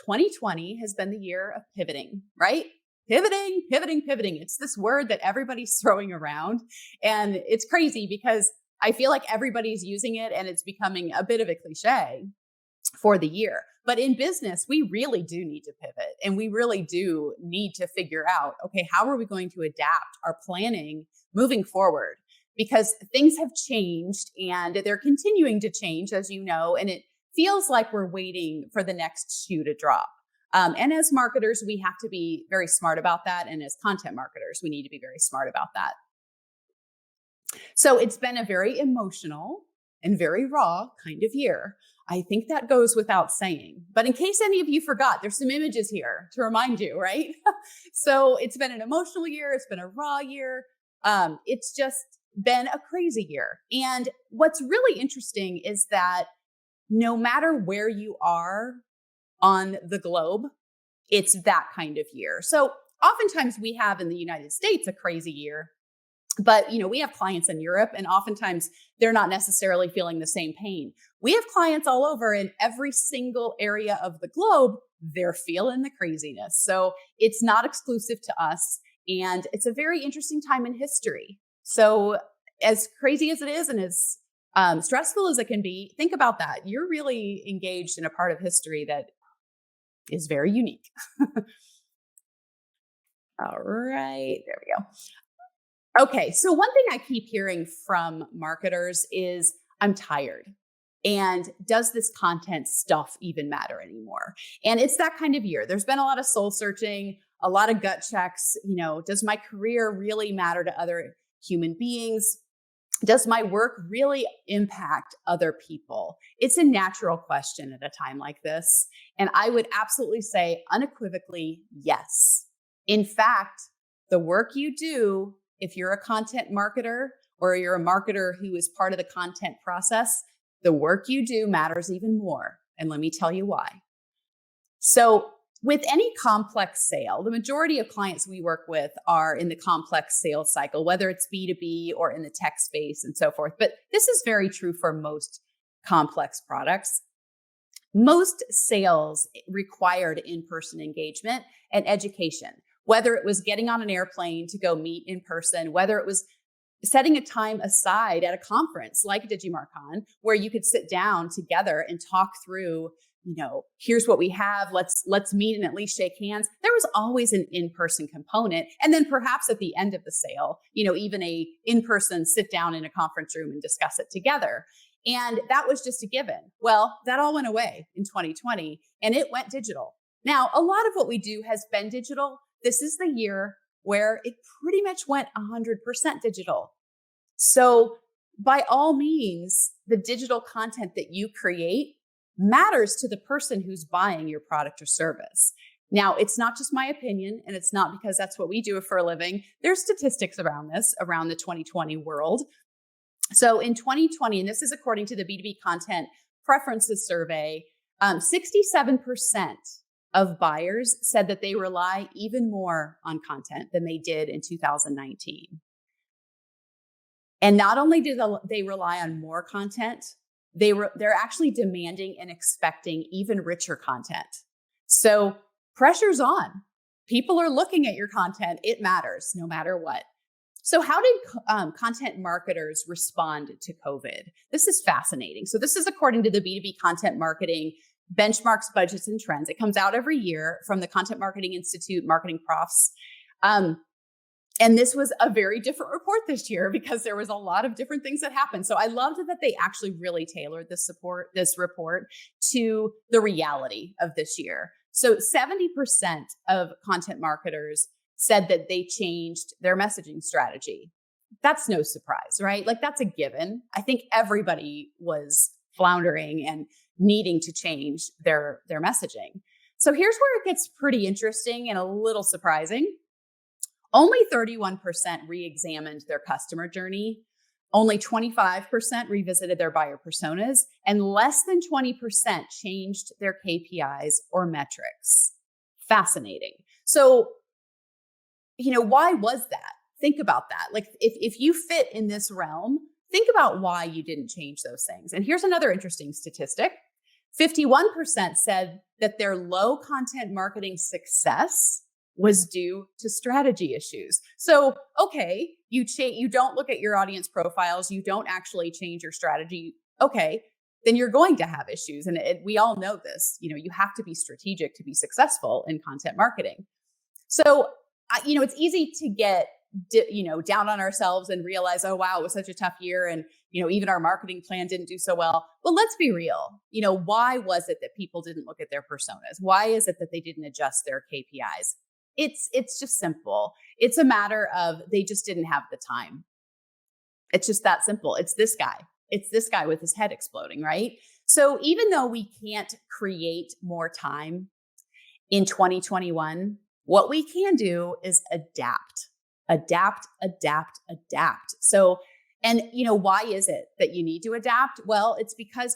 2020 has been the year of pivoting, right? Pivoting, pivoting, pivoting. It's this word that everybody's throwing around. And it's crazy because I feel like everybody's using it and it's becoming a bit of a cliche for the year. But in business, we really do need to pivot and we really do need to figure out, okay, how are we going to adapt our planning moving forward? Because things have changed and they're continuing to change, as you know, and it feels like we're waiting for the next shoe to drop. And as marketers, we have to be very smart about that. And as content marketers, we need to be very smart about that. So it's been a very emotional and very raw kind of year. I think that goes without saying. But in case any of you forgot, there's some images here to remind you, right? So it's been an emotional year. It's been a raw year. It's just been a crazy year. And what's really interesting is that no matter where you are on the globe, it's that kind of year. So oftentimes we have in the United States a crazy year, but we have clients in Europe and oftentimes they're not necessarily feeling the same pain. We have clients all over in every single area of the globe. They're feeling the craziness. So it's not exclusive to us. And it's a very interesting time in history. So as crazy as it is and as stressful as it can be, think about that. You're really engaged in a part of history that is very unique. All right, there we go. Okay, so one thing I keep hearing from marketers is, I'm tired. And does this content stuff even matter anymore? And it's that kind of year. There's been a lot of soul searching, a lot of gut checks. Does my career really matter to other human beings? Does my work really impact other people? It's a natural question at a time like this. And I would absolutely say unequivocally, yes. In fact, the work you do, if you're a content marketer or you're a marketer who is part of the content process, the work you do matters even more. And let me tell you why. So with any complex sale, the majority of clients we work with are in the complex sales cycle, whether it's B2B or in the tech space and so forth. But this is very true for most complex products. Most sales required in-person engagement and education, whether it was getting on an airplane to go meet in person, whether it was setting a time aside at a conference like DigimarCon, where you could sit down together and talk through, here's what we have, let's meet and at least shake hands. There was always an in-person component. And then perhaps at the end of the sale, even a in-person sit down in a conference room and discuss it together. And that was just a given. Well, that all went away in 2020 and it went digital. Now, a lot of what we do has been digital. This is the year where it pretty much went 100% digital. So by all means, the digital content that you create matters to the person who's buying your product or service. Now, it's not just my opinion, and it's not because that's what we do for a living. There's statistics around this, around the 2020 world. So in 2020, and this is according to the B2B Content Preferences Survey, 67% of buyers said that they rely even more on content than they did in 2019. And not only do they rely on more content, they're actually demanding and expecting even richer content. So pressure's on. People are looking at your content. It matters no matter what. So how did content marketers respond to COVID? This is fascinating. So this is according to the B2B Content Marketing Benchmarks, Budgets, and Trends. It comes out every year from the Content Marketing Institute, Marketing Profs. And this was a very different report this year because there was a lot of different things that happened. So I loved that they actually really tailored this report to the reality of this year. So 70% of content marketers said that they changed their messaging strategy. That's no surprise, right? Like that's a given. I think everybody was floundering and needing to change their messaging. So here's where it gets pretty interesting and a little surprising. Only 31% re-examined their customer journey. Only 25% revisited their buyer personas, and less than 20% changed their KPIs or metrics. Fascinating. So, why was that? Think about that. Like if you fit in this realm, think about why you didn't change those things. And here's another interesting statistic. 51% said that their low content marketing success was due to strategy issues. So, okay, you don't look at your audience profiles, you don't actually change your strategy. Okay, then you're going to have issues. And we all know this. You have to be strategic to be successful in content marketing. So, it's easy to get down on ourselves and realize, oh, wow, it was such a tough year. And, even our marketing plan didn't do so well. Well, let's be real. Why was it that people didn't look at their personas? Why is it that they didn't adjust their KPIs? It's just simple. It's a matter of they just didn't have the time. It's just that simple. It's this guy with his head exploding, right? So even though we can't create more time in 2021, what we can do is adapt. So, and why is it that you need to adapt? Well, it's because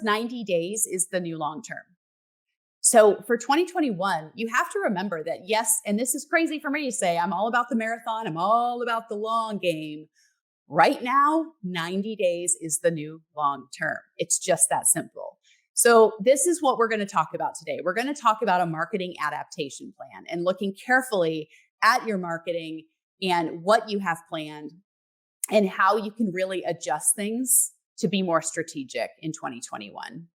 90 days is the new long term. So for 2021, you have to remember that, yes, and this is crazy for me to say, I'm all about the marathon, I'm all about the long game. Right now, 90 days is the new long term. It's just that simple. So this is what we're going to talk about today. We're going to talk about a marketing adaptation plan and looking carefully at your marketing and what you have planned and how you can really adjust things to be more strategic in 2021.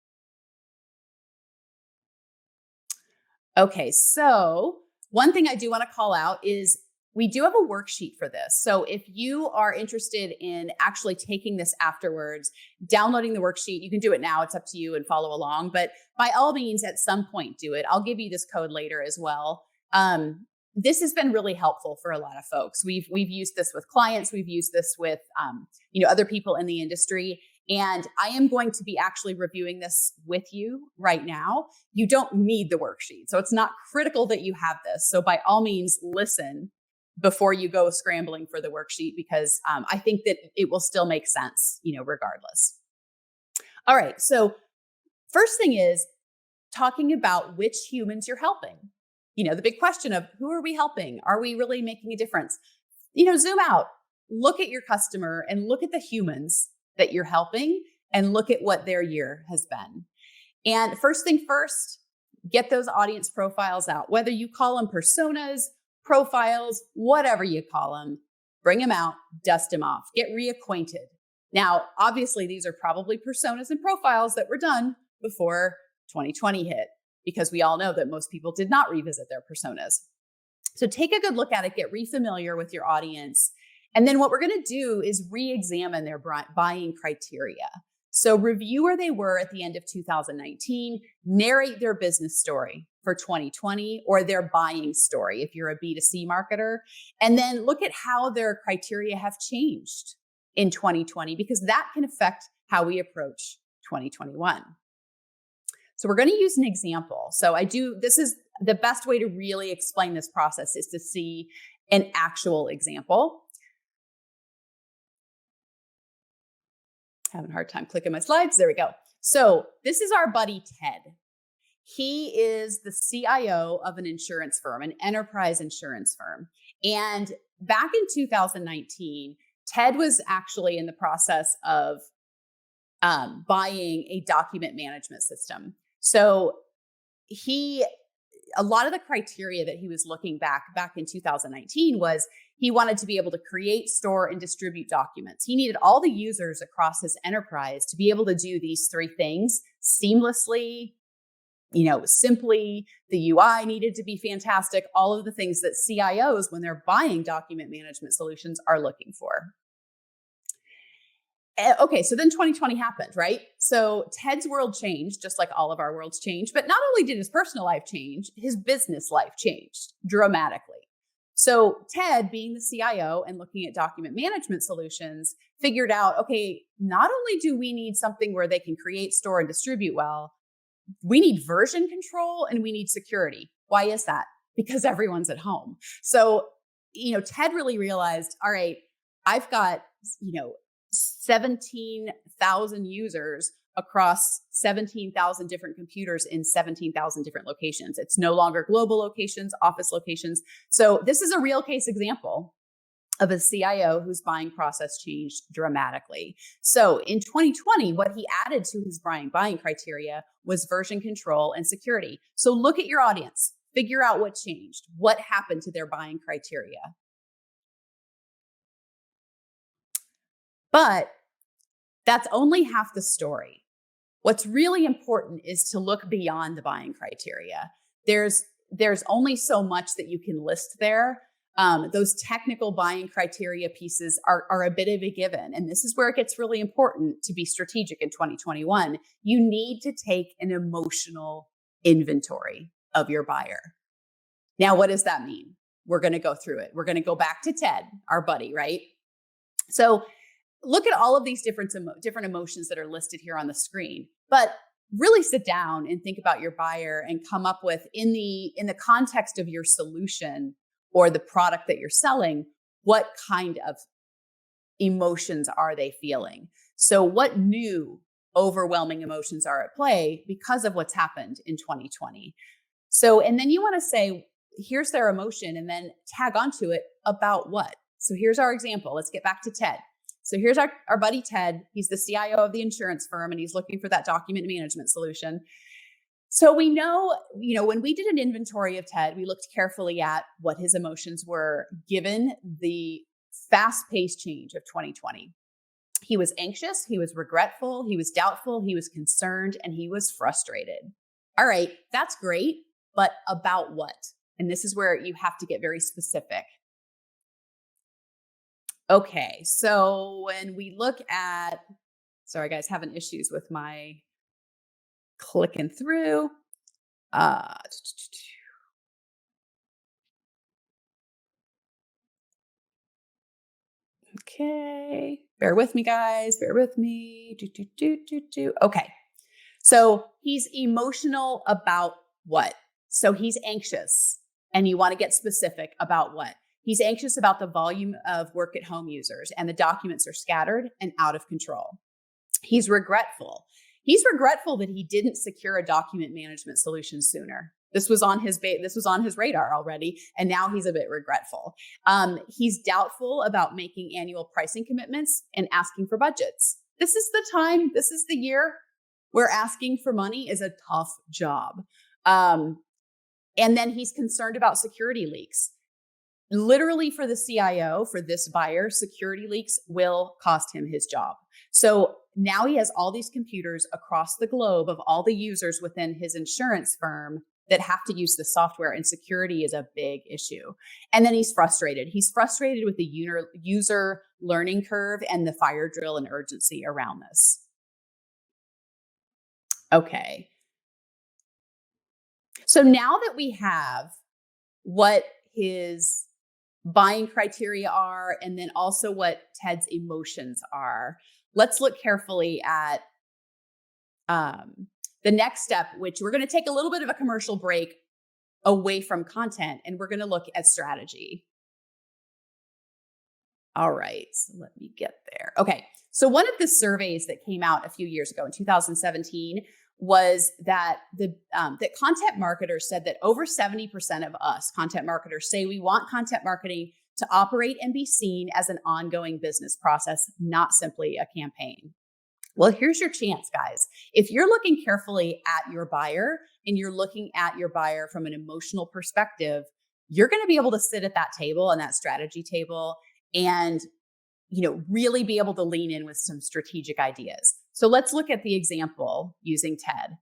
Okay, so one thing I do want to call out is we do have a worksheet for this. So if you are interested in actually taking this afterwards, downloading the worksheet, you can do it now. It's up to you and follow along. But by all means, at some point, do it. I'll give you this code later as well. This has been really helpful for a lot of folks. We've used this with clients. We've used this with other people in the industry. And I am going to be actually reviewing this with you right now. You don't need the worksheet. So it's not critical that you have this. So by all means, listen before you go scrambling for the worksheet, because I think that it will still make sense, regardless. All right. So first thing is talking about which humans you're helping. The big question of who are we helping? Are we really making a difference? Zoom out, look at your customer and look at the humans that you're helping and look at what their year has been. And first thing first, get those audience profiles out, whether you call them personas, profiles, whatever you call them, bring them out, dust them off, get reacquainted. Now, obviously, these are probably personas and profiles that were done before 2020 hit, because we all know that most people did not revisit their personas. So take a good look at it, get re-familiar with your audience. And then what we're going to do is re-examine their buying criteria. So review where they were at the end of 2019, narrate their business story for 2020 or their buying story if you're a B2C marketer, and then look at how their criteria have changed in 2020, because that can affect how we approach 2021. So we're going to use an example. This is the best way to really explain this process is to see an actual example. Having a hard time clicking my slides. There we go. So this is our buddy, Ted. He is the CIO of an insurance firm, an enterprise insurance firm. And back in 2019, Ted was actually in the process of buying a document management system. So a lot of the criteria that he was looking back in 2019 was he wanted to be able to create, store, and distribute documents. He needed all the users across his enterprise to be able to do these three things seamlessly, simply. The UI needed to be fantastic, all of the things that CIOs, when they're buying document management solutions, are looking for. Okay, so then 2020 happened, right? So Ted's world changed, just like all of our worlds changed. But not only did his personal life change, his business life changed dramatically. So Ted, being the CIO and looking at document management solutions, figured out, okay, not only do we need something where they can create, store, and distribute well, we need version control and we need security. Why is that? Because everyone's at home. So, Ted really realized, all right, I've got, 17,000 users across 17,000 different computers in 17,000 different locations. It's no longer global locations, office locations. So this is a real case example of a CIO whose buying process changed dramatically. So in 2020, what he added to his buying criteria was version control and security. So look at your audience, figure out what changed, what happened to their buying criteria. But that's only half the story. What's really important is to look beyond the buying criteria. There's only so much that you can list there. Those technical buying criteria pieces are a bit of a given. And this is where it gets really important to be strategic in 2021. You need to take an emotional inventory of your buyer. Now, what does that mean? We're going to go through it. We're going to go back to Ted, our buddy, right? So look at all of these different emotions that are listed here on the screen, but really sit down and think about your buyer and come up with, in the context of your solution or the product that you're selling, what kind of emotions are they feeling? So what new overwhelming emotions are at play because of what's happened in 2020? So, and then you want to say, here's their emotion, and then tag onto it about what? So here's our example. Let's get back to Ted. So here's our buddy Ted. He's the CIO of the insurance firm, and he's looking for that document management solution. So we know, when we did an inventory of Ted, we looked carefully at what his emotions were given the fast-paced change of 2020. He was anxious, he was regretful, he was doubtful, he was concerned, and he was frustrated. All right, that's great, but about what? And this is where you have to get very specific. Okay, so when we look at, sorry guys, having issues with my clicking through. Okay, bear with me guys, bear with me. Okay, so he's emotional about what? So he's anxious, and you want to get specific about what? He's anxious about the volume of work at home users, and the documents are scattered and out of control. He's regretful. He's regretful that he didn't secure a document management solution sooner. This was on his radar already, and now he's a bit regretful. He's doubtful about making annual pricing commitments and asking for budgets. This is the time, this is the year where asking for money is a tough job. And then he's concerned about security leaks. Literally, for the CIO, for this buyer, security leaks will cost him his job. So now he has all these computers across the globe of all the users within his insurance firm that have to use the software, and security is a big issue. And then he's frustrated. He's frustrated with the user learning curve and the fire drill and urgency around this. Okay. So now that we have what his buying criteria are, and then also what Ted's emotions are, let's look carefully at the next step, which we're going to take a little bit of a commercial break away from content, and we're going to look at strategy. All right, so let me get there. Okay, so one of the surveys that came out a few years ago in 2017 was that that content marketers said that over 70% of us content marketers say we want content marketing to operate and be seen as an ongoing business process, not simply a campaign. Well, here's your chance, guys. If you're looking carefully at your buyer, and you're looking at your buyer from an emotional perspective, you're going to be able to sit at that table, and that strategy table, and really be able to lean in with some strategic ideas. So let's look at the example using Ted.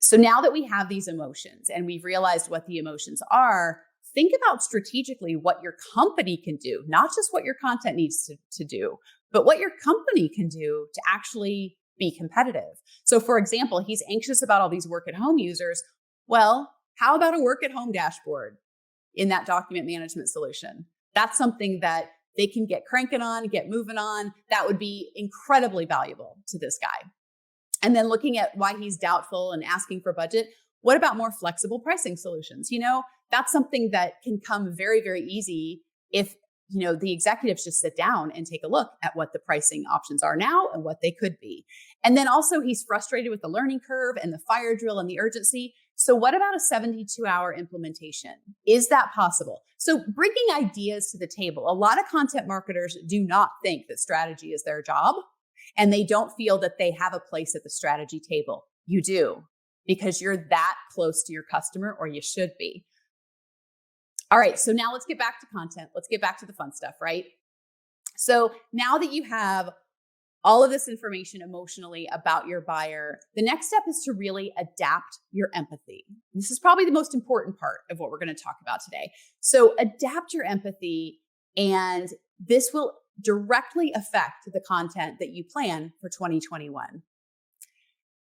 So now that we have these emotions and we've realized what the emotions are, think about strategically what your company can do, not just what your content needs to do, but what your company can do to actually be competitive. So for example, he's anxious about all these work at home users. Well, how about a work at home dashboard in that document management solution? That's something that they can get cranking on, get moving on. That would be incredibly valuable to this guy. And then looking at why he's doubtful and asking for budget. What about more flexible pricing solutions? That's something that can come very, very easy if the executives just sit down and take a look at what the pricing options are now and what they could be. And then also he's frustrated with the learning curve and the fire drill and the urgency. So what about a 72-hour implementation? Is that possible? So bringing ideas to the table. A lot of content marketers do not think that strategy is their job, and they don't feel that they have a place at the strategy table. You do, because you're that close to your customer, or you should be. All right, so now let's get back to content. Let's get back to the fun stuff, right? So now that you have all of this information emotionally about your buyer, the next step is to really adapt your empathy. This is probably the most important part of what we're going to talk about today. So adapt your empathy, and this will directly affect the content that you plan for 2021.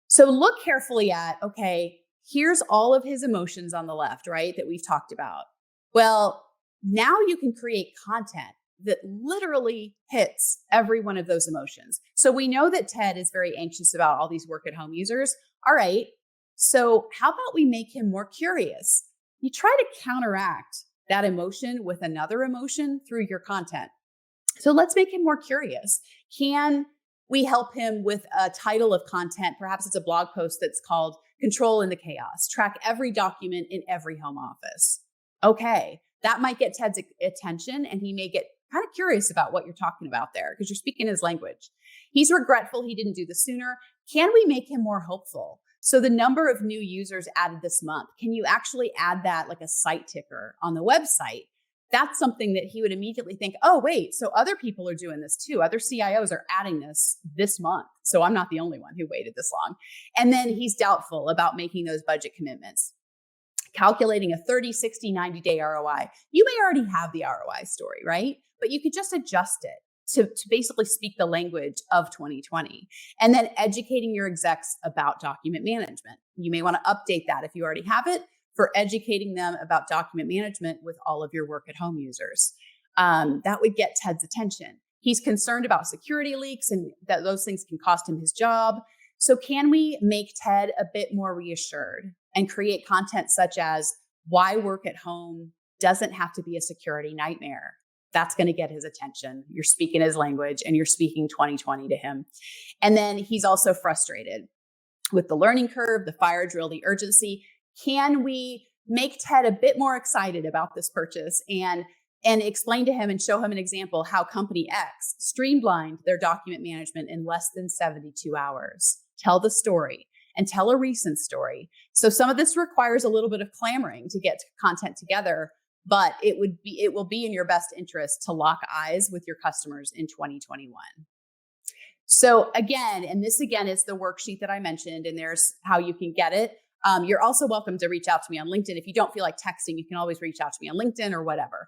So look carefully at, okay, here's all of his emotions on the left, right, that we've talked about. Well, now you can create content that literally hits every one of those emotions. So we know that Ted is very anxious about all these work at home users. All right, so how about we make him more curious? You try to counteract that emotion with another emotion through your content. So let's make him more curious. Can we help him with a title of content? Perhaps it's a blog post that's called Control in the Chaos. Track every document in every home office. Okay, that might get Ted's attention, and he may get kind of curious about what you're talking about there because you're speaking his language. He's regretful he didn't do this sooner. Can we make him more hopeful? So the number of new users added this month, can you actually add that like a site ticker on the website? That's something that he would immediately think, oh, wait, so other people are doing this too. Other CIOs are adding this month. So I'm not the only one who waited this long. And then he's doubtful about making those budget commitments. Calculating a 30, 60, 90-day ROI. You may already have the ROI story, right? But you could just adjust it to basically speak the language of 2020. And then educating your execs about document management. You may want to update that if you already have it for educating them about document management with all of your work at home users. That would get Ted's attention. He's concerned about security leaks and that those things can cost him his job. So can we make Ted a bit more reassured and create content such as why work at home doesn't have to be a security nightmare? That's going to get his attention. You're speaking his language and you're speaking 2020 to him. And then he's also frustrated with the learning curve, the fire drill, the urgency. Can we make Ted a bit more excited about this purchase and explain to him and show him an example how company X streamlined their document management in less than 72 hours? Tell the story and tell a recent story. So some of this requires a little bit of clamoring to get content together, but it will be in your best interest to lock eyes with your customers in 2021. So again, and this again is the worksheet that I mentioned, and there's how you can get it. You're also welcome to reach out to me on LinkedIn. If you don't feel like texting, you can always reach out to me on LinkedIn or whatever,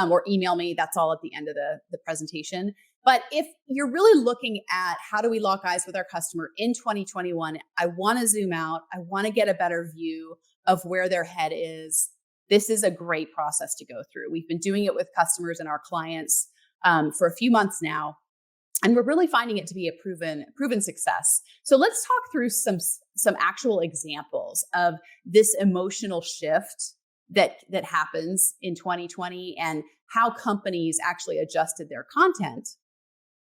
or email me. That's all at the end of the presentation. But if you're really looking at how do we lock eyes with our customer in 2021, I want to zoom out. I want to get a better view of where their head is. This is a great process to go through. We've been doing it with customers and our clients for a few months now, and we're really finding it to be a proven success. So let's talk through some actual examples of this emotional shift that happens in 2020 and how companies actually adjusted their content.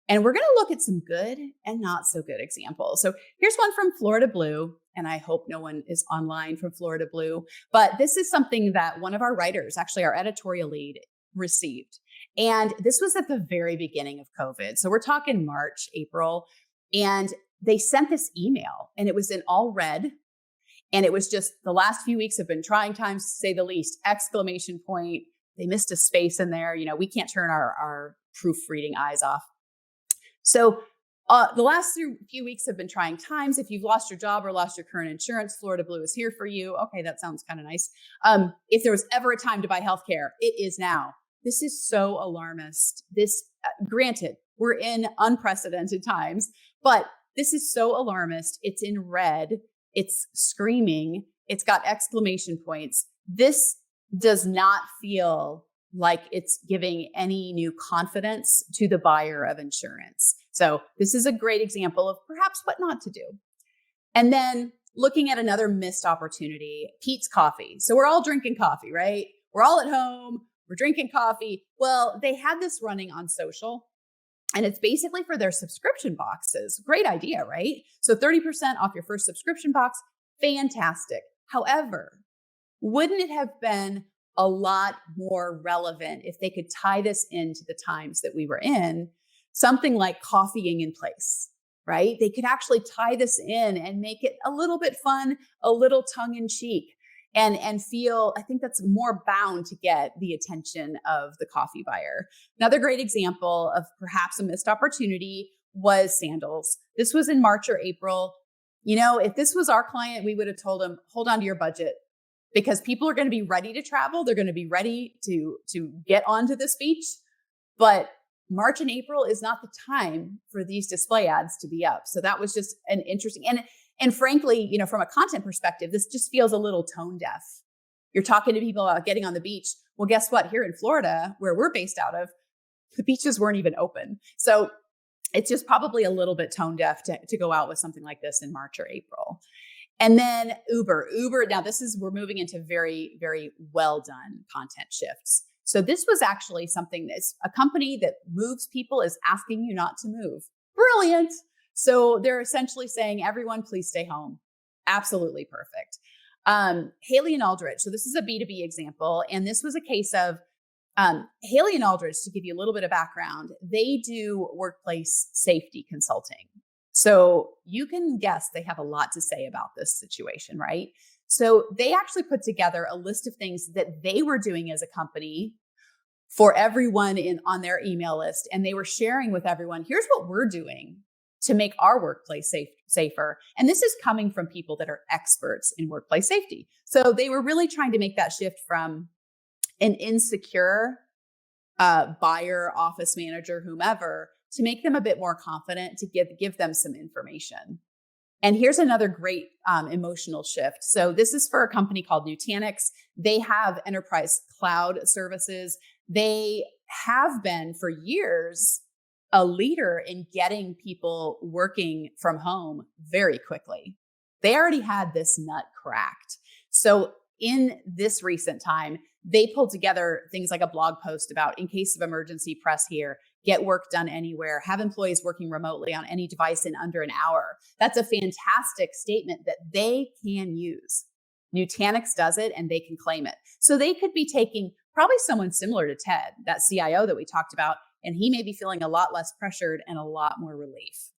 And we're going to look at some good and not so good examples. So here's one from Florida Blue, and I hope no one is online from Florida Blue, but this is something that one of our writers, actually our editorial lead, received. And this was at the very beginning of COVID. So we're talking March, April, and they sent this email and it was in all red. And it was just the last few weeks have been trying times to say the least, exclamation point. They missed a space in there. We can't turn our proofreading eyes off. So the last few weeks have been trying times. If you've lost your job or lost your current insurance, Florida Blue is here for you. Okay, that sounds kind of nice. If there was ever a time to buy healthcare, it is now. This is so alarmist. Granted, we're in unprecedented times, but this is so alarmist. It's in red. It's screaming. It's got exclamation points. This does not feel like it's giving any new confidence to the buyer of insurance. So this is a great example of perhaps what not to do. And then looking at another missed opportunity, Peet's Coffee. So we're all drinking coffee, right? We're all at home. we're drinking coffee. Well, they had this running on social. And it's basically for their subscription boxes. Great idea, right? So 30% off your first subscription box, fantastic. However, wouldn't it have been a lot more relevant if they could tie this into the times that we were in, something like coffeeing in place, right? They could actually tie this in and make it a little bit fun, a little tongue in cheek, and feel, I think that's more bound to get the attention of the coffee buyer. Another great example of perhaps a missed opportunity was sandals. This was in March or April. If this was our client, we would have told them, hold on to your budget, because people are going to be ready to travel. They're going to be ready to get onto this beach. But March and April is not the time for these display ads to be up. So that was just an interesting, and frankly, from a content perspective, this just feels a little tone deaf. You're talking to people about getting on the beach. Well, guess what? Here in Florida, where we're based out of, the beaches weren't even open. So it's just probably a little bit tone deaf to go out with something like this in March or April. And then Uber, now we're moving into very, very well done content shifts. So this was actually something that's a company that moves people is asking you not to move. Brilliant. So they're essentially saying, everyone, please stay home. Absolutely perfect. Haley and Aldrich. So this is a B2B example. And this was a case of Haley and Aldrich, to give you a little bit of background, they do workplace safety consulting. So you can guess they have a lot to say about this situation, right? So they actually put together a list of things that they were doing as a company for everyone on their email list. And they were sharing with everyone, here's what we're doing to make our workplace safer. And this is coming from people that are experts in workplace safety. So they were really trying to make that shift from an insecure buyer, office manager, whomever, to make them a bit more confident, to give them some information. And here's another great emotional shift. So this is for a company called Nutanix. They have enterprise cloud services. They have been for years a leader in getting people working from home very quickly. They already had this nut cracked. So in this recent time, they pulled together things like a blog post about, in case of emergency, press here, get work done anywhere, have employees working remotely on any device in under an hour. That's a fantastic statement that they can use. Nutanix does it and they can claim it. So they could be taking probably someone similar to Ted, that CIO that we talked about, and he may be feeling a lot less pressured and a lot more relief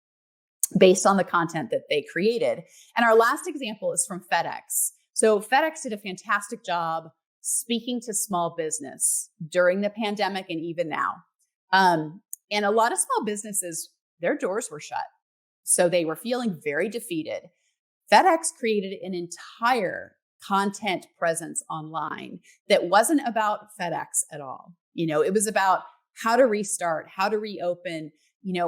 based on the content that they created. And our last example is from FedEx. So FedEx did a fantastic job speaking to small business during the pandemic and even now. And a lot of small businesses, their doors were shut. So they were feeling very defeated. FedEx created an entire content presence online that wasn't about FedEx at all. It was about how to restart, how to reopen,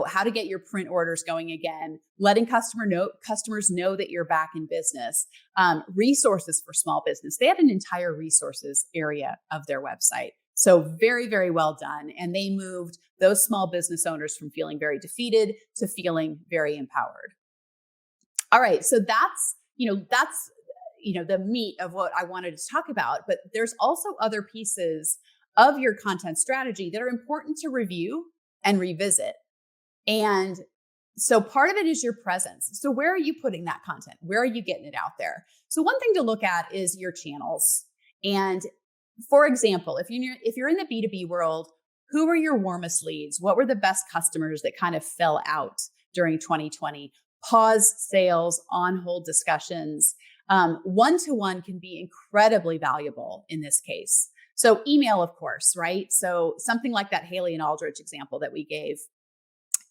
how to get your print orders going again, letting customers know that you're back in business, resources for small business. They had an entire resources area of their website. So very, very well done. And they moved those small business owners from feeling very defeated to feeling very empowered. All right. So that's the meat of what I wanted to talk about. But there's also other pieces of your content strategy that are important to review and revisit. And so part of it is your presence. So where are you putting that content? Where are you getting it out there? So one thing to look at is your channels. And for example, if you're in the B2B world, who were your warmest leads? What were the best customers that kind of fell out during 2020? Pause sales, on hold discussions. One-to-one can be incredibly valuable in this case. So email, of course, right? So something like that Haley and Aldrich example that we gave,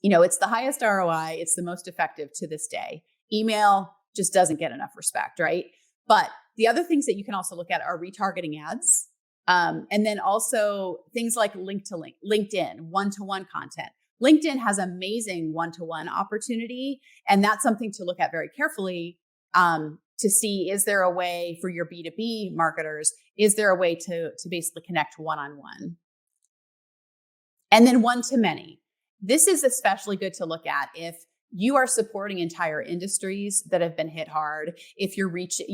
it's the highest ROI. It's the most effective to this day. Email just doesn't get enough respect, right? But the other things that you can also look at are retargeting ads. And then also things like LinkedIn, one-to-one content. LinkedIn has amazing one-to-one opportunity. And that's something to look at very carefully to see, is there a way for your B2B marketers, is there a way to basically connect one-on-one? And then one-to-many. This is especially good to look at if you are supporting entire industries that have been hit hard. If you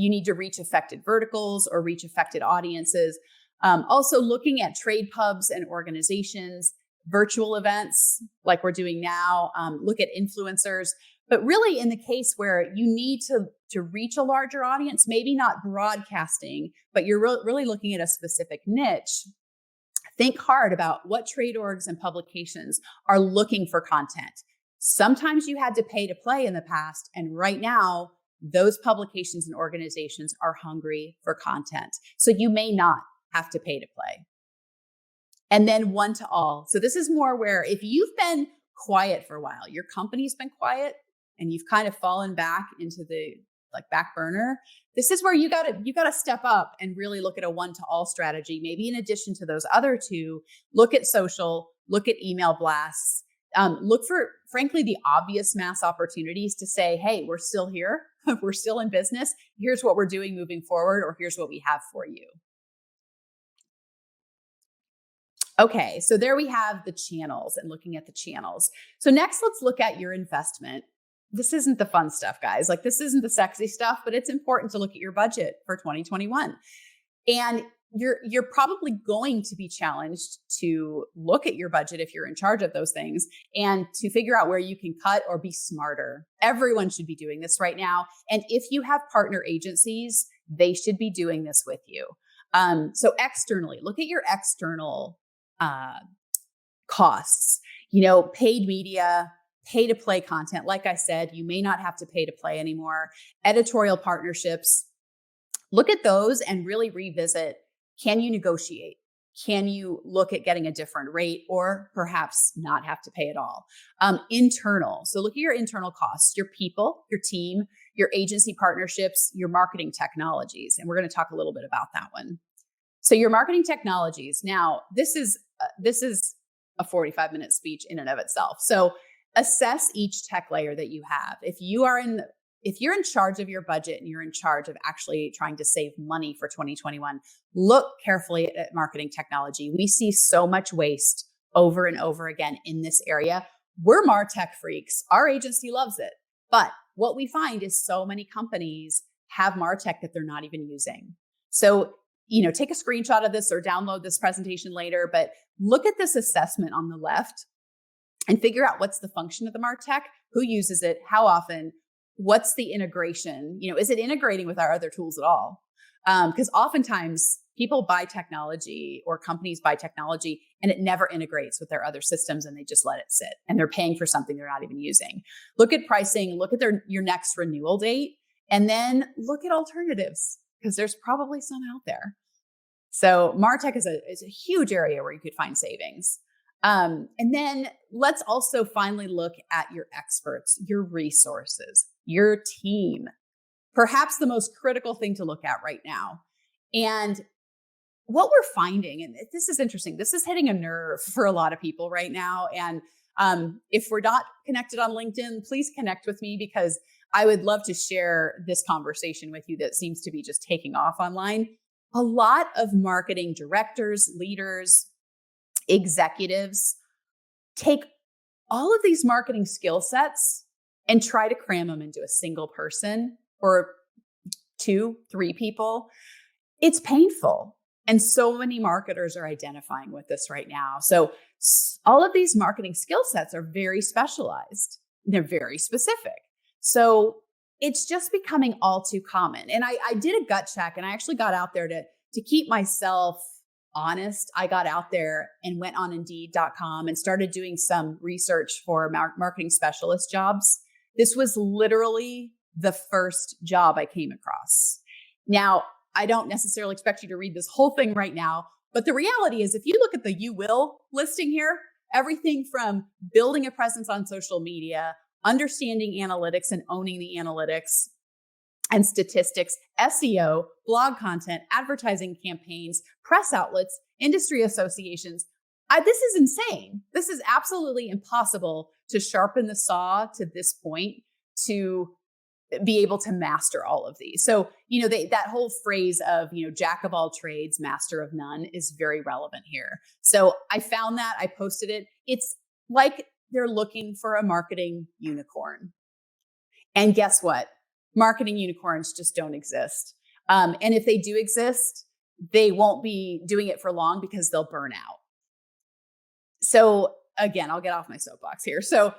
need to reach affected verticals or reach affected audiences. Also looking at trade pubs and organizations, virtual events like we're doing now, look at influencers. But really, in the case where you need to reach a larger audience, maybe not broadcasting, but you're really looking at a specific niche, think hard about what trade orgs and publications are looking for content. Sometimes you had to pay to play in the past, and right now, those publications and organizations are hungry for content. So you may not have to pay to play. And then one to all. So this is more where if you've been quiet for a while, your company's been quiet, and you've kind of fallen back into the back burner, this is where you gotta step up and really look at a one to all strategy. Maybe in addition to those other two, look at social, look at email blasts, look for, frankly, the obvious mass opportunities to say, hey, we're still here, we're still in business. Here's what we're doing moving forward, or here's what we have for you. Okay, so there we have the channels and looking at the channels. So next, let's look at your investment. This isn't the fun stuff, guys. This isn't the sexy stuff, but it's important to look at your budget for 2021. And you're probably going to be challenged to look at your budget if you're in charge of those things and to figure out where you can cut or be smarter. Everyone should be doing this right now. And if you have partner agencies, they should be doing this with you. So externally, look at your external costs, paid media, pay to play content. Like I said, you may not have to pay to play anymore. Editorial partnerships, look at those and really revisit. Can you negotiate? Can you look at getting a different rate or perhaps not have to pay at all? Internal. So look at your internal costs, your people, your team, your agency partnerships, your marketing technologies. And we're going to talk a little bit about that one. So your marketing technologies. Now, this is a 45-minute speech in and of itself. So assess each tech layer that you have. If you're in charge of your budget and you're in charge of actually trying to save money for 2021, look carefully at marketing technology. We see so much waste over and over again in this area. We're MarTech freaks. Our agency loves it. But what we find is so many companies have MarTech that they're not even using. So, take a screenshot of this or download this presentation later, but look at this assessment on the left and figure out what's the function of the MarTech, who uses it, how often, what's the integration? Is it integrating with our other tools at all? Because oftentimes people buy technology or companies buy technology and it never integrates with their other systems and they just let it sit and they're paying for something they're not even using. Look at pricing, look at your next renewal date, and then look at alternatives because there's probably some out there. So MarTech is a huge area where you could find savings. And then let's also finally look at your experts, your resources, your team, perhaps the most critical thing to look at right now. And what we're finding, and this is interesting, this is hitting a nerve for a lot of people right now. And if we're not connected on LinkedIn, please connect with me because I would love to share this conversation with you that seems to be just taking off online. A lot of marketing directors, leaders, executives take all of these marketing skill sets and try to cram them into a single person or 2, 3 people. It's painful. And so many marketers are identifying with this right now. So all of these marketing skill sets are very specialized. They're very specific. So it's just becoming all too common. And I did a gut check and I actually got out there to keep myself honest. I got out there and went on Indeed.com and started doing some research for marketing specialist jobs. This was literally the first job I came across. Now, I don't necessarily expect you to read this whole thing right now, but the reality is if you look at the You Will listing here, everything from building a presence on social media, understanding analytics and owning the analytics and statistics, SEO, blog content, advertising campaigns, press outlets, industry associations. This is insane. This is absolutely impossible to sharpen the saw to this point to be able to master all of these. So, that whole phrase of, jack of all trades, master of none is very relevant here. So I found that, I posted it. It's like they're looking for a marketing unicorn. And guess what? Marketing unicorns just don't exist. And if they do exist, they won't be doing it for long because they'll burn out. So again, I'll get off my soapbox here. So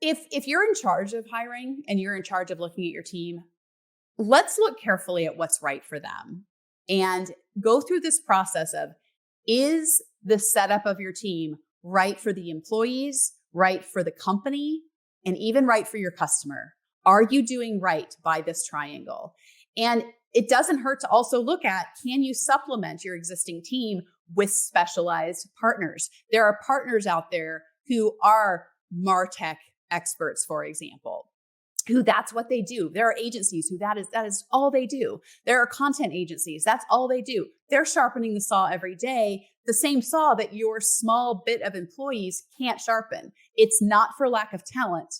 if you're in charge of hiring and you're in charge of looking at your team, let's look carefully at what's right for them and go through this process of, is the setup of your team right for the employees, right for the company, and even right for your customer? Are you doing right by this triangle? And it doesn't hurt to also look at, can you supplement your existing team with specialized partners? There are partners out there who are MarTech experts, for example, who that's what they do. There are agencies who that is all they do. There are content agencies, that's all they do. They're sharpening the saw every day, the same saw that your small bit of employees can't sharpen. It's not for lack of talent.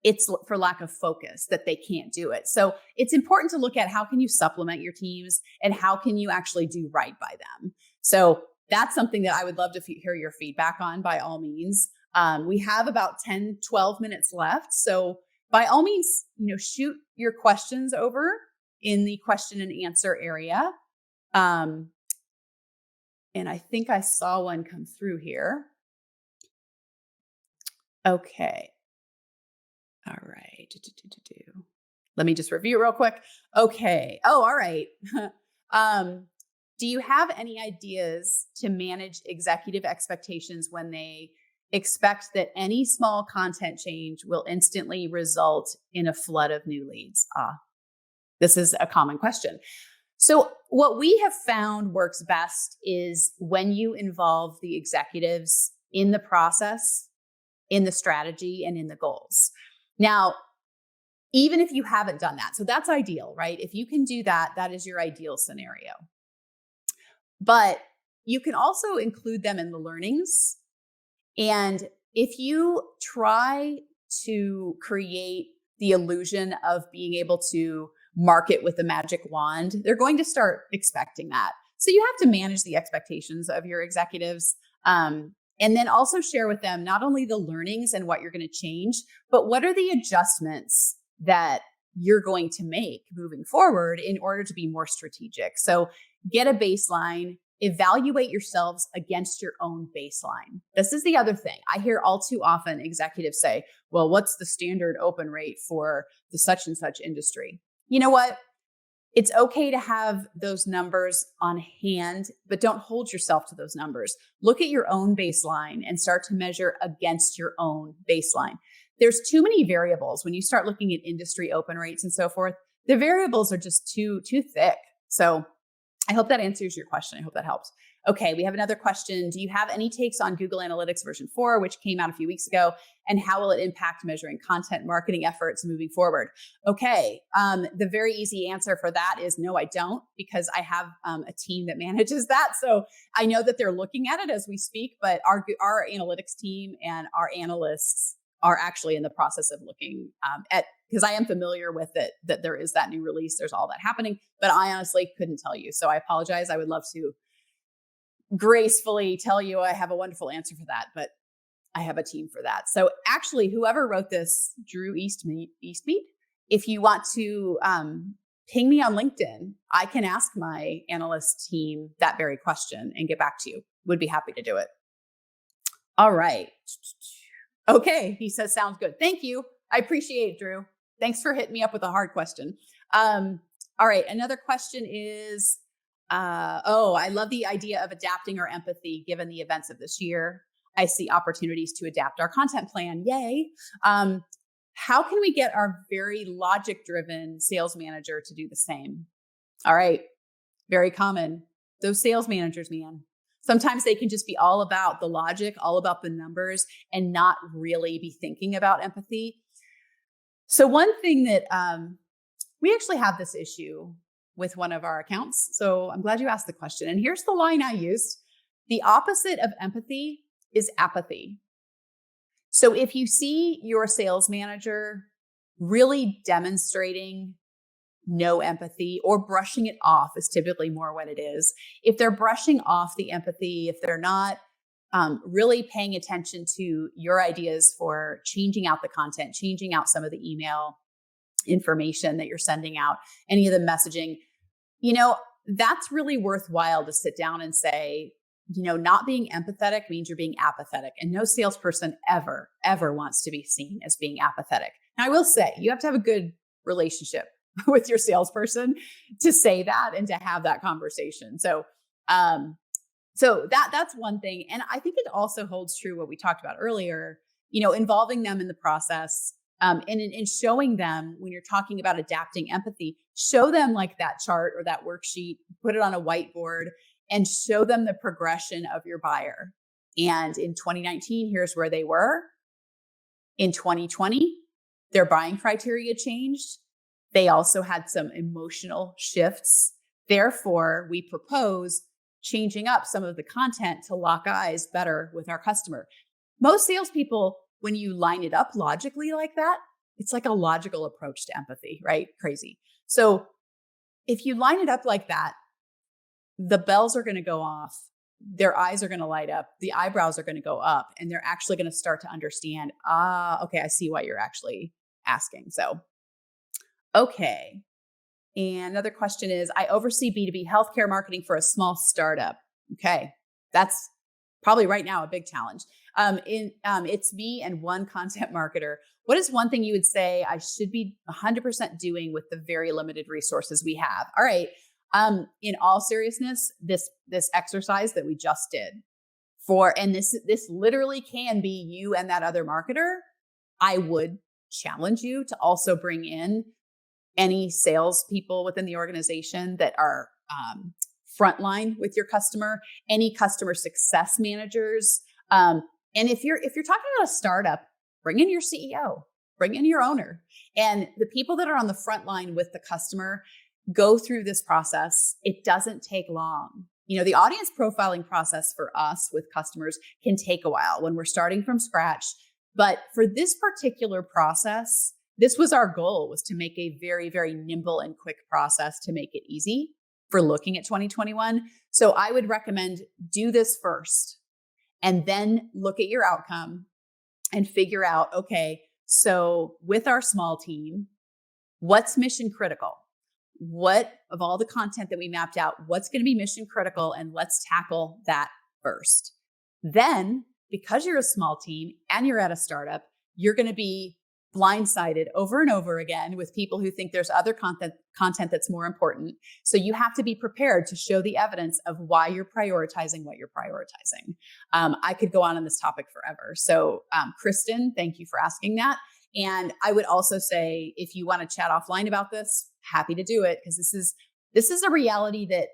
It's for lack of focus that they can't do it. So it's important to look at, how can you supplement your teams and how can you actually do right by them? So that's something that I would love to hear your feedback on, by all means. We have about 10, 12 minutes left. So by all means, shoot your questions over in the question and answer area. And I think I saw one come through here. Okay. All right. Let me just review real quick. Okay. Oh, all right. Do you have any ideas to manage executive expectations when they expect that any small content change will instantly result in a flood of new leads? This is a common question. So what we have found works best is when you involve the executives in the process, in the strategy, and in the goals. Now, even if you haven't done that, so that's ideal, right? If you can do that, that is your ideal scenario. But you can also include them in the learnings. And if you try to create the illusion of being able to market with a magic wand, they're going to start expecting that. So you have to manage the expectations of your executives. And then also share with them not only the learnings and what you're going to change, but what are the adjustments that you're going to make moving forward in order to be more strategic. So get a baseline, evaluate yourselves against your own baseline. This is the other thing. I hear all too often executives say, well, what's the standard open rate for the such and such industry? You know what? It's okay to have those numbers on hand, but don't hold yourself to those numbers. Look at your own baseline and start to measure against your own baseline. There's too many variables when you start looking at industry open rates and so forth. The variables are just too thick. So I hope that answers your question. I hope that helps. Okay, we have another question. Do you have any takes on Google Analytics version 4, which came out a few weeks ago, and how will it impact measuring content marketing efforts moving forward? Okay, the very easy answer for that is no, I don't, because I have a team that manages that. So I know that they're looking at it as we speak, but our analytics team and our analysts are actually in the process of looking at, because I am familiar with it, that there is that new release, there's all that happening, but I honestly couldn't tell you. So I apologize. I would love to gracefully tell you I have a wonderful answer for that, but I have a team for that. So actually, whoever wrote this, Drew Eastmead, if you want to ping me on LinkedIn, I can ask my analyst team that very question and get back to you. Would be happy to do it. All right. Okay, he says, sounds good. Thank you. I appreciate it, Drew. Thanks for hitting me up with a hard question. All right, another question is, I love the idea of adapting our empathy given the events of this year. I see opportunities to adapt our content plan. Yay. How can we get our very logic-driven sales manager to do the same? All right, very common. Those sales managers, man. Sometimes they can just be all about the logic, all about the numbers, and not really be thinking about empathy. So one thing that we actually have this issue with one of our accounts. So I'm glad you asked the question. And here's the line I used. The opposite of empathy is apathy. So if you see your sales manager really demonstrating no empathy or brushing it off is typically more what it is. If they're brushing off the empathy, if they're not really paying attention to your ideas for changing out the content, changing out some of the email information that you're sending out, any of the messaging, that's really worthwhile to sit down and say, not being empathetic means you're being apathetic. And no salesperson ever, ever wants to be seen as being apathetic. Now, I will say you have to have a good relationship with your salesperson to say that and to have that conversation. So that's one thing. And I think it also holds true what we talked about earlier, involving them in the process, and in showing them when you're talking about adapting empathy, show them like that chart or that worksheet, put it on a whiteboard and show them the progression of your buyer. And in 2019, here's where they were. In 2020, their buying criteria changed. They also had some emotional shifts. Therefore, we propose changing up some of the content to lock eyes better with our customer. Most salespeople, when you line it up logically like that, it's like a logical approach to empathy, right? Crazy. So if you line it up like that, the bells are going to go off. Their eyes are going to light up. The eyebrows are going to go up, and they're actually going to start to understand, okay, I see why you're actually asking. So, okay. And another question is, I oversee B2B healthcare marketing for a small startup. Okay. That's probably right now a big challenge. It's me and one content marketer. What is one thing you would say I should be 100% doing with the very limited resources we have? All right. In all seriousness, this exercise that we just did and this literally can be you and that other marketer. I would challenge you to also bring in any salespeople within the organization that are frontline with your customer, any customer success managers. And if you're talking about a startup, bring in your CEO, bring in your owner, and the people that are on the front line with the customer. Go through this process. It doesn't take long. The audience profiling process for us with customers can take a while when we're starting from scratch. But for this particular process, this was our goal, was to make a very, very nimble and quick process to make it easy for looking at 2021. So I would recommend do this first and then look at your outcome and figure out, okay, so with our small team, what's mission critical? What of all the content that we mapped out, what's going to be mission critical? And let's tackle that first. Then, because you're a small team and you're at a startup, you're going to be blindsided over and over again with people who think there's other content that's more important. So you have to be prepared to show the evidence of why you're prioritizing what you're prioritizing. I could go on this topic forever. So Kristen, thank you for asking that. And I would also say, if you want to chat offline about this, happy to do it, because this is a reality that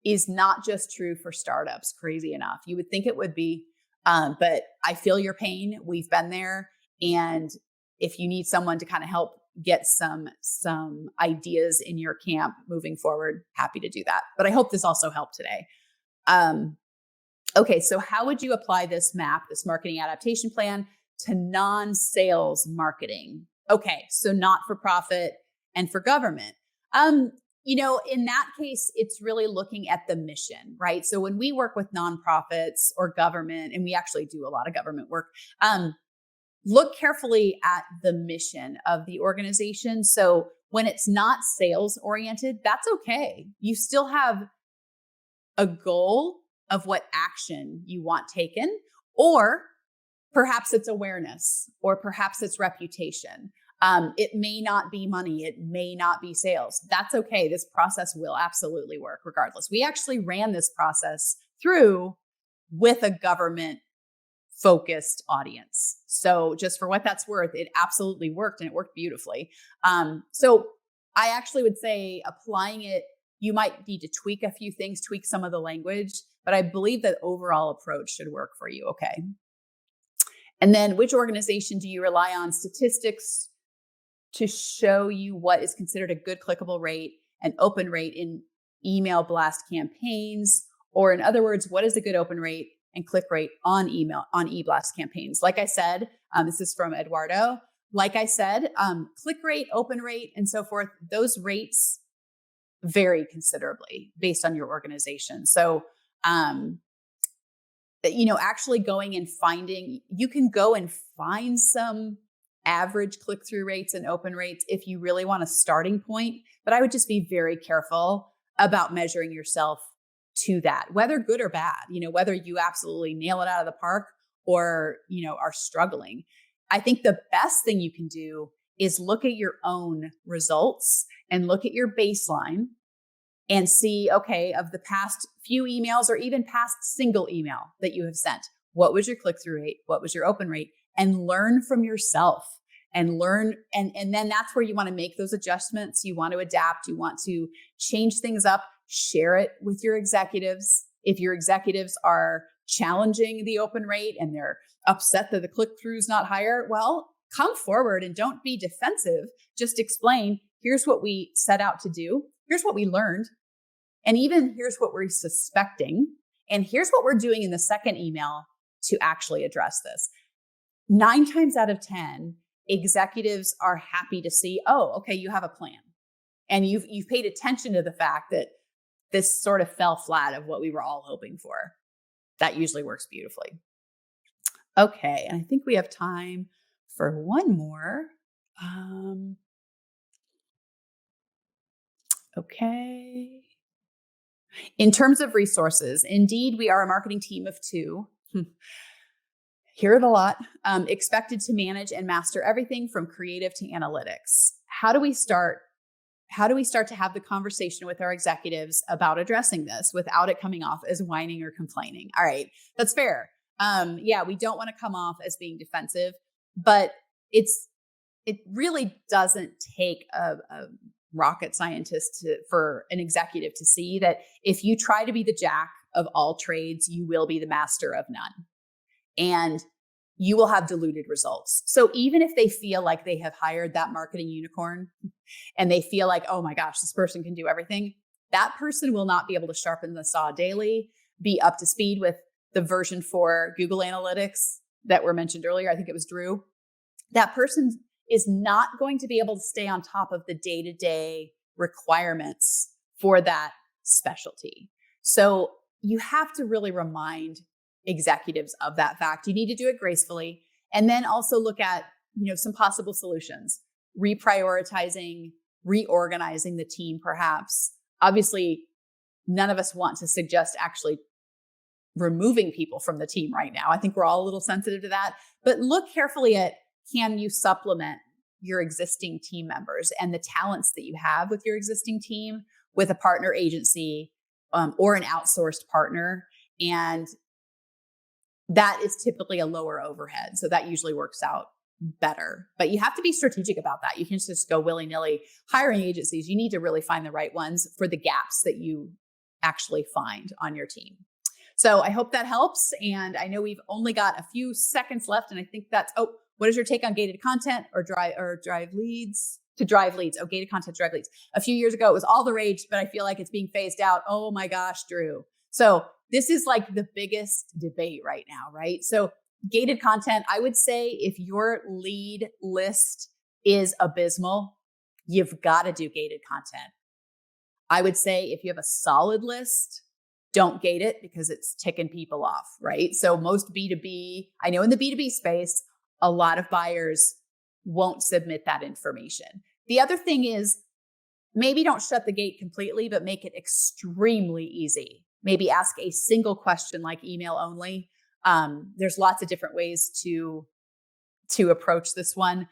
is not just true for startups. Crazy enough. You would think it would be, but I feel your pain. We've been there. And if you need someone to kind of help get some ideas in your camp moving forward, happy to do that. But I hope this also helped today. Okay, so how would you apply this marketing adaptation plan to non-sales marketing? Okay, so not for profit and for government. In that case, it's really looking at the mission, right? So when we work with nonprofits or government, and we actually do a lot of government work, look carefully at the mission of the organization. So when it's not sales oriented, that's okay. You still have a goal of what action you want taken, or perhaps it's awareness, or perhaps it's reputation. It may not be money. It may not be sales. That's okay. This process will absolutely work regardless. We actually ran this process through with a government focused audience. So just for what that's worth, it absolutely worked, and it worked beautifully. So I actually would say applying it, you might need to tweak a few things, tweak some of the language, but I believe that overall approach should work for you. Okay. And then which organization do you rely on statistics to show you what is considered a good clickable rate and open rate in email blast campaigns? Or in other words, what is a good open rate and click rate on e-blast campaigns? Like I said, this is from Eduardo. Like I said, click rate, open rate, and so forth, those rates vary considerably based on your organization. So, actually going and you can go and find some average click-through rates and open rates if you really want a starting point, but I would just be very careful about measuring yourself to that, whether good or bad, whether you absolutely nail it out of the park or, are struggling. I think the best thing you can do is look at your own results and look at your baseline and see, okay, of the past few emails or even past single email that you have sent, what was your click-through rate? What was your open rate? And learn from yourself and learn. And then that's where you want to make those adjustments. You want to adapt. You want to change things up, share it with your executives. If your executives are challenging the open rate and they're upset that the click-through is not higher, well, come forward and don't be defensive. Just explain, here's what we set out to do. Here's what we learned. And even here's what we're suspecting. And here's what we're doing in the second email to actually address this. 9 times out of 10, executives are happy to see, oh, okay, you have a plan. And you've paid attention to the fact that this sort of fell flat of what we were all hoping for. That usually works beautifully. Okay, and I think we have time for one more. Okay. In terms of resources, indeed, we are a marketing team of 2. Here are the lot. Expected to manage and master everything from creative to analytics. How do we start to have the conversation with our executives about addressing this without it coming off as whining or complaining? All right, that's fair. Yeah, we don't want to come off as being defensive, but it really doesn't take a rocket scientist for an executive to see that if you try to be the jack of all trades, you will be the master of none. And you will have diluted results. So even if they feel like they have hired that marketing unicorn and they feel like, oh my gosh, this person can do everything, that person will not be able to sharpen the saw daily, be up to speed with the version 4 Google Analytics that were mentioned earlier. I think it was Drew. That person is not going to be able to stay on top of the day-to-day requirements for that specialty. So you have to really remind executives of that fact. You need to do it gracefully. And then also look at, some possible solutions, reprioritizing, reorganizing the team, perhaps. Obviously, none of us want to suggest actually removing people from the team right now. I think we're all a little sensitive to that, but look carefully at, can you supplement your existing team members and the talents that you have with your existing team with a partner agency or an outsourced partner? And that is typically a lower overhead. So that usually works out better. But you have to be strategic about that. You can't just go willy-nilly hiring agencies. You need to really find the right ones for the gaps that you actually find on your team. So I hope that helps. And I know we've only got a few seconds left. And I think that's, what is your take on gated content or drive leads? To drive leads. Oh, gated content, drive leads. A few years ago, it was all the rage, but I feel like it's being phased out. Oh my gosh, Drew. So this is like the biggest debate right now, right? So gated content, I would say if your lead list is abysmal, you've got to do gated content. I would say if you have a solid list, don't gate it because it's ticking people off, right? So most B2B, I know in the B2B space, a lot of buyers won't submit that information. The other thing is maybe don't shut the gate completely, but make it extremely easy. Maybe ask a single question like email only. There's lots of different ways to approach this one.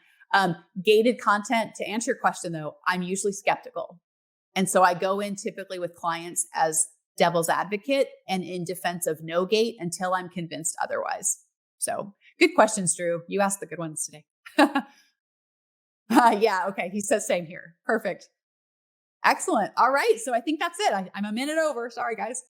Gated content, to answer your question though, I'm usually skeptical. And so I go in typically with clients as devil's advocate and in defense of no gate until I'm convinced otherwise. So good questions, Drew. You asked the good ones today. Yeah, okay. He says same here. Perfect. Excellent. All right. So I think that's it. I'm a minute over. Sorry, guys.